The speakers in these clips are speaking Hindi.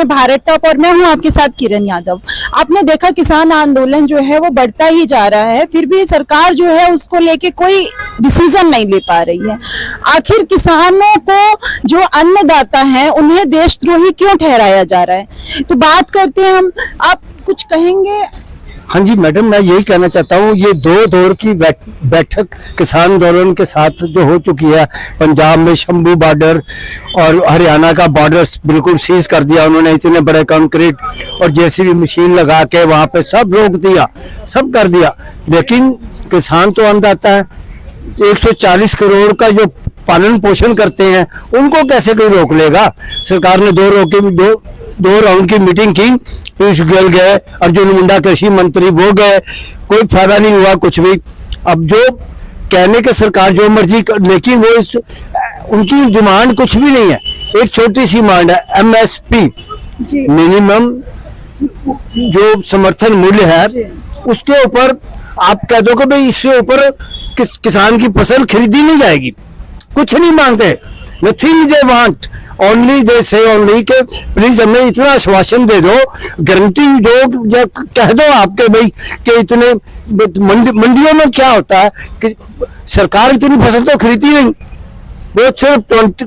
मैं भारत टॉप और मैं हूं आपके साथ किरण यादव। आपने देखा किसान आंदोलन जो है वो बढ़ता ही जा रहा है, फिर भी सरकार जो है उसको लेके कोई डिसीजन नहीं ले पा रही है। आखिर किसानों को जो अन्नदाता है उन्हें देशद्रोही क्यों ठहराया जा रहा है? तो बात करते हैं हम, आप कुछ कहेंगे? हाँ जी मैडम, मैं यही कहना चाहता हूँ, ये 2 दौर की बैठक किसान आंदोलन के साथ जो हो चुकी है, पंजाब में शंभू बॉर्डर और हरियाणा का बॉर्डर बिल्कुल सीज कर दिया उन्होंने, इतने बड़े कंक्रीट और जेसीबी मशीन लगा के वहां पे सब रोक दिया, सब कर दिया। लेकिन किसान तो अन्नदाता है, 140 करोड़ का जो पालन पोषण करते हैं उनको कैसे कोई रोक लेगा? सरकार ने दो राउंड की मीटिंग की, पीयूष गोयल गए, अर्जुन मुंडा कृषि मंत्री वो गए, कोई फायदा नहीं हुआ कुछ भी। अब जो कहने के सरकार जो मर्जी लेकिन वो उनकी डिमांड कुछ भी नहीं है, एक छोटी सी डिमांड है एमएसपी, मिनिमम जो समर्थन मूल्य है, उसके ऊपर आप कह दो कि भाई इसके ऊपर किसान की फसल खरीदी नहीं जाएगी। कुछ नहीं मांगते, nothing they want, only they से ओनली के प्लीज हमें इतना आश्वासन दे दो, गारंटी दो, या कह दो आपके भाई कि इतने मंडियों में क्या होता है कि सरकार इतनी फसल तो खरीदती नहीं, वो सिर्फ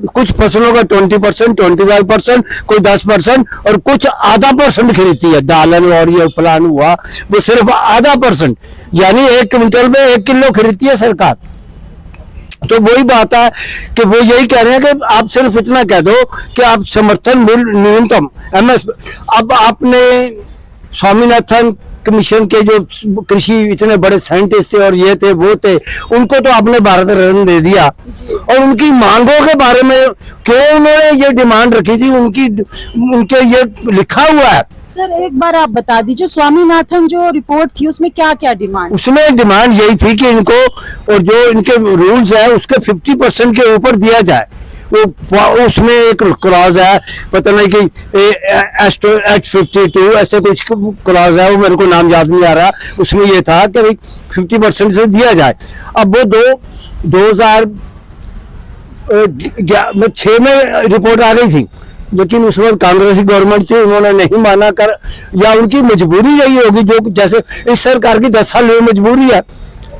कुछ फसलों का 20%, 25%, कोई 10% और कुछ आधा % खरीदती है। दालन और ये फलान हुआ वो सिर्फ आधा %, यानी 1 क्विंटल में 1 किलो खरीदती है सरकार। तो वही बात है कि वो यही कह रहे हैं कि आप सिर्फ इतना कह दो कि आप समर्थन मूल्य न्यूनतम एमएसपी। अब आपने स्वामीनाथन कमीशन के जो कृषि इतने बड़े साइंटिस्ट थे और ये थे वो थे, उनको तो आपने भारत रत्न दे दिया, और उनकी मांगों के बारे में क्यों उन्होंने ये डिमांड रखी थी, उनके ये लिखा हुआ है। सर एक बार आप बता दीजिए, स्वामीनाथन जो रिपोर्ट थी उसमें क्या क्या डिमांड? उसमें डिमांड यही थी कि इनको और जो इनके रूल्स है उसके 50% के ऊपर दिया जाए। वो उसमें एक क्लॉज है, पता नहीं कि H52 ऐसे कुछ क्लॉज है, वो मेरे को नाम याद नहीं आ रहा, उसमें ये था कि 50% से दिया जाए। अब वो 2006 में रिपोर्ट आ गई थी, लेकिन उस वक्त कांग्रेसी गवर्नमेंट थी, उन्होंने नहीं माना कर, या उनकी मजबूरी रही होगी, जो जैसे इस सरकार की 10 साल में मजबूरी है।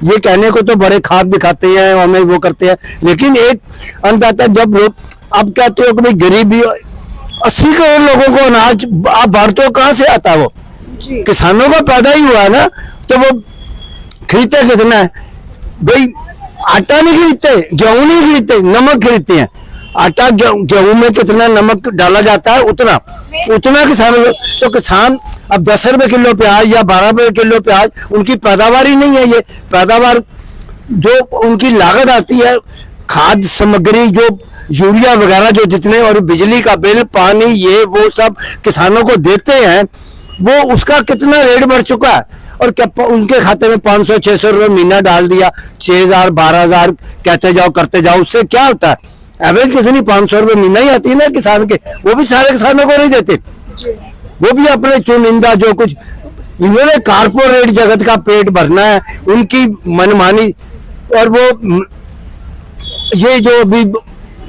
ये कहने को तो बड़े खाद दिखाते हैं, हमें वो करते हैं, लेकिन एक अन्नदाता जब लोग अब कहते हो कि भाई गरीबी 80 करोड़ लोगों को अनाज आप बांटते कहाँ से आता है? वो किसानों का पैदा ही हुआ है ना, तो वो खरीदते कितना है भाई? आटा नहीं खरीदते, गेहूं नहीं खरीदते, नमक खरीदते हैं। आटा गेहूं में कितना नमक डाला जाता है उतना किसानों को, तो किसान अब 10 रुपए किलो प्याज या 12 रुपए किलो प्याज, उनकी पैदावार ही नहीं है। ये पैदावार जो उनकी लागत आती है, खाद सामग्री जो यूरिया वगैरह जो जितने, और बिजली का बिल, पानी, ये वो सब किसानों को देते हैं, वो उसका कितना रेट बढ़ चुका है। और क्या उनके खाते में 500-600 रुपए महीना डाल दिया, 6000 12,000 कहते जाओ करते जाओ, उससे क्या होता है? एवरेज कितनी 500 रुपए महीना ही आती है ना किसान के, वो भी सारे किसानों को नहीं देते, वो भी अपने चुनिंदा जो कुछ, इन्होंने कारपोरेट जगत का पेट भरना है, उनकी मनमानी। और वो ये जो अभी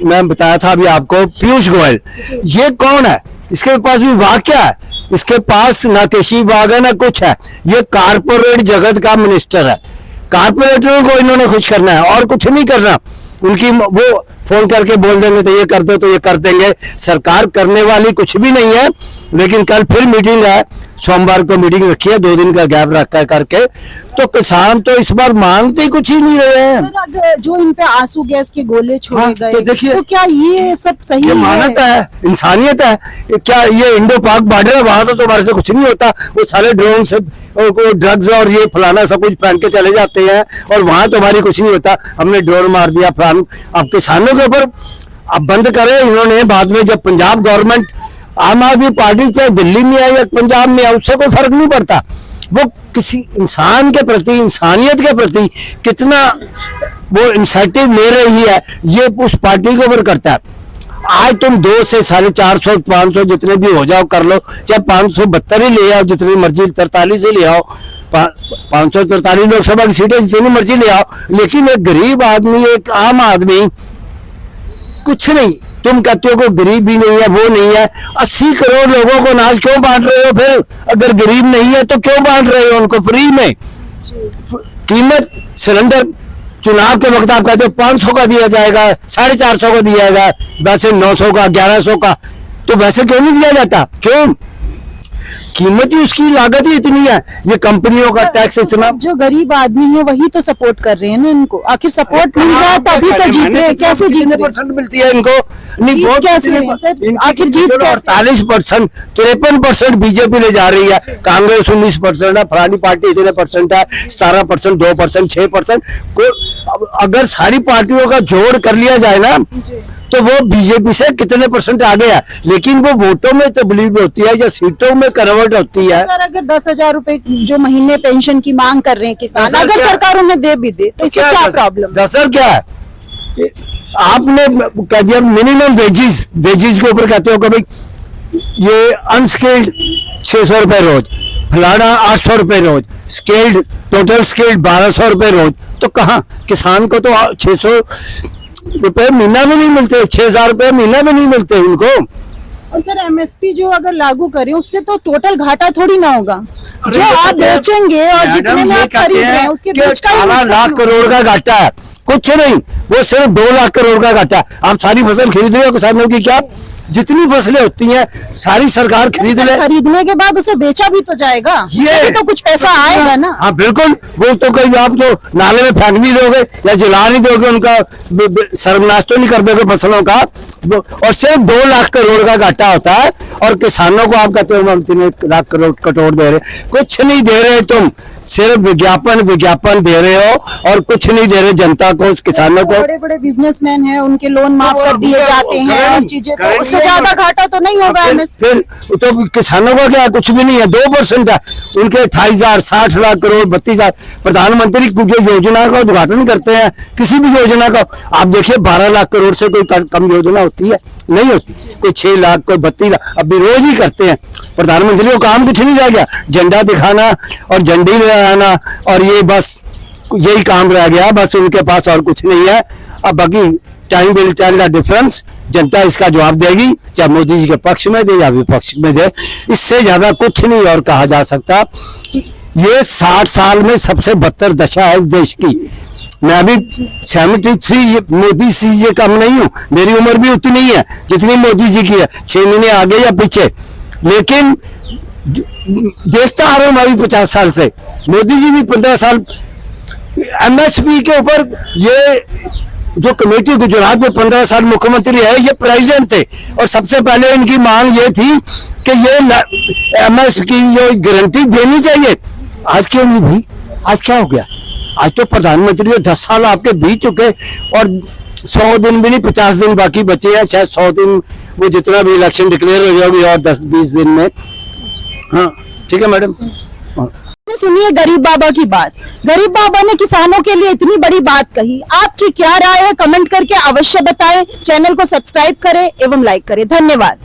मैं बताया था अभी आपको, पीयूष गोयल, ये कौन है? इसके पास विभाग क्या है? इसके पास ना कृषि विभाग है ना कुछ है, ये कारपोरेट जगत का मिनिस्टर है। कारपोरेटरों को इन्होंने खुश करना है और कुछ नहीं करना। उनकी वो फोन करके बोल देंगे तो ये कर दो, तो ये कर देंगे। सरकार करने वाली कुछ भी नहीं है। लेकिन कल फिर मीटिंग है, सोमवार को मीटिंग रखी है, 2 दिन का गैप रखा करके, तो किसान तो इस बार मांगते कुछ ही नहीं रहे हैं। जो इन पे आंसू गैस के गोले छोड़े गए, तो देखिए, तो क्या ये सब सही है? मानवता है, इंसानियत है क्या? ये इंडो पाक बॉर्डर है, वहां तो तुम्हारे से कुछ नहीं होता, वो सारे ड्रोन से ड्रग्स और ये फलाना सब कुछ पहन के चले जाते हैं, और वहां तुम्हारी कुछ नहीं होता, हमने ड्रोन मार दिया फलान। अब किसानों के ऊपर अब बंद करे इन्होंने। बाद में जब पंजाब गवर्नमेंट, आम आदमी पार्टी चाहे दिल्ली में है या पंजाब में है, उससे कोई फर्क नहीं पड़ता, वो किसी इंसान के प्रति, इंसानियत के प्रति कितना वो इंसेंटिव ले रही है, ये उस पार्टी के ऊपर करता है। आज तुम 2 से 450, 500 जितने भी हो जाओ कर लो, चाहे 572 ही ले आओ, जितनी मर्जी 43 ही ले आओ, 543 लोकसभा की सीटें जितनी मर्जी ले आओ, लेकिन एक गरीब आदमी, एक आम आदमी कुछ नहीं, तुम कहते हो कि गरीब भी नहीं है, वो नहीं है। 80 करोड़ लोगों को अनाज क्यों बांट रहे हो फिर? अगर गरीब नहीं है तो क्यों बांट रहे हो उनको फ्री में? कीमत सिलेंडर चुनाव के वक्त आप कहते हो 500 का दिया जाएगा, 450 का दिया जाएगा, वैसे 900 का, 1100 का, तो वैसे क्यों नहीं दिया जाता? क्यों? कीमत ही उसकी लागत ही इतनी है, ये कंपनियों का टैक्स इतना। जो गरीब आदमी है वही तो सपोर्ट कर रहे हैं ना इनको। आखिर सपोर्ट मिल रहा है तभी तो जीत रहे हैं। कैसे जीत रहे हैं? % मिलती है इनको? नहीं, जीत बहुत कैसे है सर? आखिर जीत कैसे? 48%, 53% बीजेपी ले जा रही है, कांग्रेस 19% है, फलानी पार्टी इतने % है, 17%, 2%, 6%। अगर सारी पार्टियों का जोड़ कर लिया जाए ना तो वो बीजेपी से कितने % आगे है, लेकिन वो वोटों में तब्दीली होती है या सीटों में कन्वर्ट होती है। सर अगर 10,000 रुपए जो महीने पेंशन की मांग कर रहे हैं किसान, अगर सरकार उन्हें दे भी दे तो इससे क्या प्रॉब्लम? 10,000 क्या है? आपने कह दिया मिनिमम वेजिस के ऊपर कहते हो कि भाई ये अनस्किल्ड 600 रुपए रोज, फलाना 800 रुपए रोज, स्किल्ड टोटल स्किल्ड 1200 रुपए रोज। तो कहाँ किसान को तो 600 रुपए महीना भी नहीं मिलते, 6,000 रुपए महीना भी नहीं मिलते उनको। और सर एमएसपी जो अगर लागू करें उससे तो टोटल घाटा थोड़ी ना होगा। जो आप बेचेंगे और जितने में आप खरीद रहे हैं उसके बीच का 18 लाख करोड़ का घाटा है, कुछ नहीं, वो सिर्फ 2 लाख करोड़ का घाटा है। आप सारी फसल खरीद रहे हो किसानों की, क्या जितनी फसलें होती हैं सारी सरकार खरीद ले। खरीदने के बाद उसे बेचा भी तो जाएगा, ये तो कुछ पैसा आएगा ना। हाँ बिल्कुल, वो तो कहीं आप तो नाले में फेंक नहीं दोगे या जला नहीं दोगे, उनका सर्वनाश तो नहीं कर दोगे फसलों का। और सिर्फ 2 लाख करोड़ का घाटा होता है और किसानों को आप कहते हो हम 3 लाख करोड़ दे रहे, कुछ नहीं दे रहे तुम, सिर्फ विज्ञापन दे रहे हो और कुछ नहीं दे रहे जनता को, किसानों को। बड़े बड़े बिजनेसमैन हैं, उनके लोन माफ कर दिए जाते हैं और चीजें, तो उससे ज्यादा घाटा तो नहीं होगा। फिर तो किसानों का क्या, कुछ भी नहीं है, 2% है उनके। 28,000, 60 लाख करोड़, 32,000। प्रधानमंत्री जो योजना का उद्घाटन करते हैं किसी भी योजना का, आप देखिए 12 लाख करोड़ से कोई कम योजना होती है? नहीं होती। कोई 6 लाख, कोई 32 लाख, अभी रोज ही करते हैं। प्रधानमंत्री को काम कुछ नहीं रह गया, झंडा दिखाना और झंडी ले आना, और ये बस यही काम रह गया, बस उनके पास और कुछ नहीं है। अब बाकी time will tell the difference, जनता इसका जवाब देगी, चाहे मोदी जी के पक्ष में दे या विपक्ष में दे। इससे ज्यादा कुछ नहीं और कहा जा सकता। ये 60 साल में सबसे बदतर दशा है देश की। मैं अभी 73 मोदी जी से कम नहीं हूँ, मेरी उम्र भी उतनी ही है जितनी मोदी जी की है, 6 महीने आगे या पीछे, लेकिन देखता आ रहा हूँ मैं भी 50 साल से। मोदी जी भी 15 साल एमएसपी के ऊपर, ये जो कमेटी गुजरात में 15 साल मुख्यमंत्री है, ये प्रेसिडेंट थे और सबसे पहले इनकी मांग ये थी कि ये एमएसपी की जो गारंटी देनी चाहिए। आज क्यों नहीं भाई? आज क्या हो गया? आज तो प्रधानमंत्री 10 साल आपके बीत चुके और 100 दिन भी नहीं, 50 दिन बाकी बचे हैं, शायद 100 दिन वो जितना भी इलेक्शन डिक्लेयर हो जाएगी और 10-20 दिन में। हाँ ठीक है मैडम। सुनिए गरीब बाबा की बात। गरीब बाबा ने किसानों के लिए इतनी बड़ी बात कही। आपकी क्या राय है कमेंट करके अवश्य बताएं। चैनल को सब्सक्राइब करें एवं लाइक करें। धन्यवाद।